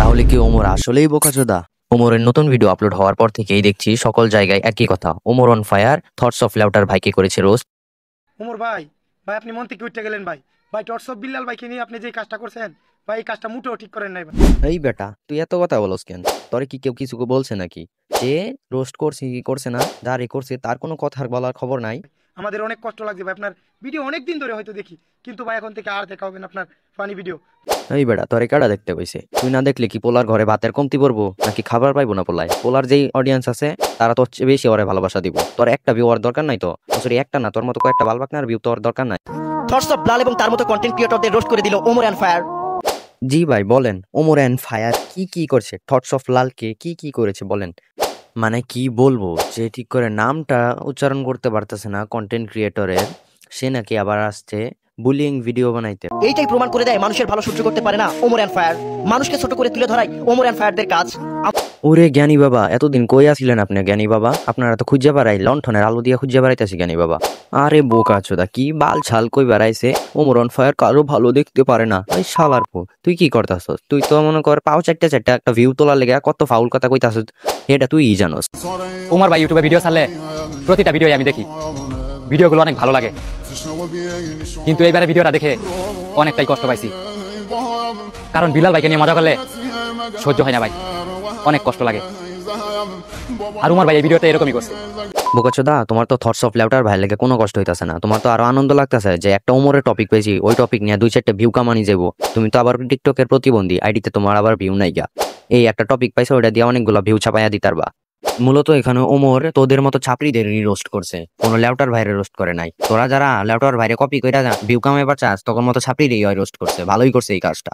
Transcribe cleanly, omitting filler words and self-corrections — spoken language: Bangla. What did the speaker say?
তাহলে কি ওমর আসলেই বোকাচোদা? ওমরের নতুন ভিডিও আপলোড হওয়ার পর থেকেই দেখছি সকল জায়গায় একই কথা, Omar on fire, thoughts of লেউটার ভাইকে করেছে রোস্ট। ওমর ভাই, ভাই আপনি মন থেকে উঠে গেলেন ভাই। ভাই টর্চ অফ বিল্লাল ভাইকে নিয়ে আপনি যে কাজটা করছেন ভাই, এই কাজটা মোটেও ঠিক করেন নাই ভাই। এই বেটা, তুই এত কথা বলস কেন? তোরে কি কেউ কিছু বলছে নাকি? যে রোস্ট করছে কি করছে না, যারে করছে তার কোনো কথা বলার খবর নাই। আমাদের অনেক কষ্ট লাগছে ভাই, আপনার ভিডিও অনেক দিন ধরে হয়তো দেখি, কিন্তু ভাই এখন থেকে আর দেখা হবে না আপনার ফানি ভিডিও। এই বেটা, তোরে কারা দেখতে কইছে? তুই না দেখলে কি পোলার ঘরে ভাতের কমতি পড়বো নাকি খাবার পাইবো না পোলায়? পোলার যেই অডিয়েন্স আছে তারা তোর চেয়ে বেশি ওরে ভালোবাসা দিব। তোর একটা ভিউ আর দরকার নাই তো, সরি একটা না, তোর মতো কয়েকটা বালবাকনার ভিউ তোর দরকার নাই। থটস অফ ব্লাল এবং তার মতো কন্টেন্ট ক্রিয়েটরদের রোস্ট করে দিল ওমর অ্যান্ড ফায়ার। জি ভাই বলেন, ওমর অ্যান্ড ফায়ার কি কি করছে? থটস অফ লালকে কি কি করেছে বলেন। মানে কি বলবো, যে ঠিক করে নামটা উচ্চারণ করতে পারতেছে না কন্টেন্ট ক্রিয়েটরের, সে নাকি আবার আসছে বুলিং ভিডিও বানাইতে। এইটাই প্রমাণ করে দেয় মানুষের ভালো সহ্য করতে পারে না ওমর অ্যান্ড ফায়ার। মানুষকে ছোট করে তুলে ধরাই ওমর অ্যান্ড ফায়ারদের কাজ। ওরে জ্ঞানী বাবা, এতদিন কই আছিলেন আপনি জ্ঞানী বাবা? আপনারা তো খুঁজে বেড়াই, লণ্ঠনের আলো দিয়ে খুঁজে বেড়াইতেছি জ্ঞানী বাবা। আরে বোকা চোদা, কি বাল ছাল কই বেড়াইছে? ওমর অন ফায়ার কারো ভালো দেখতে পারে না। ওই শালার পো, তুই কি করতাছস? তুই তো মনে কর পাও চারটা চারটা একটা ভিউ তোলার লেগে কত ফাউল কথা কইতাছস, এটা তুই জানোস। ওমর ভাই ইউটিউবে ভিডিও ছাড়লে প্রতিটা ভিডিও আমি দেখি, ভিডিওগুলো অনেক ভালো লাগে, কিন্তু এইবারে ভিডিওটা দেখে অনেকটাই কষ্ট পাইছি। কারণ বিলাল ভাইকে নিয়ে মজা করলে সহ্য হয় না ভাই, অনেক কষ্ট লাগে। আর উমর ভাই এই ভিডিওতে এরকমই করছে। বোকাচোদা, তোমার তো থটস অফ লেউটার ভাই লেগে কোনো কষ্ট হইতাছে না, তোমার তো আরো আনন্দ লাগতেছে যে একটা ওমরের টপিক পেয়েছি, ওই টপিক নিয়ে দুই চারটে ভিউ কামানি যাবো। তুমি তো আবার টিকটকের প্রতিবন্ধী, আইডিতে তোমার আবার ভিউ নাই গা। এই একটা টপিক পাইছো, ওটা দিয়ে অনেকগুলো ভিউ ছাপাইয়া দিতারবা। মূলত এখানে ওমর তোদের মতো ছাপড়িদেরই রোস্ট করছে, কোনো লেউটার ভাইরে রোস্ট করে নাই। তোরা যারা লেউটার ভাইরে কপি কইরা ভিউ কামাইবার চাস, তখন মতো ছাপড়িরই রোস্ট করছে, ভালোই করছে এই কাজটা।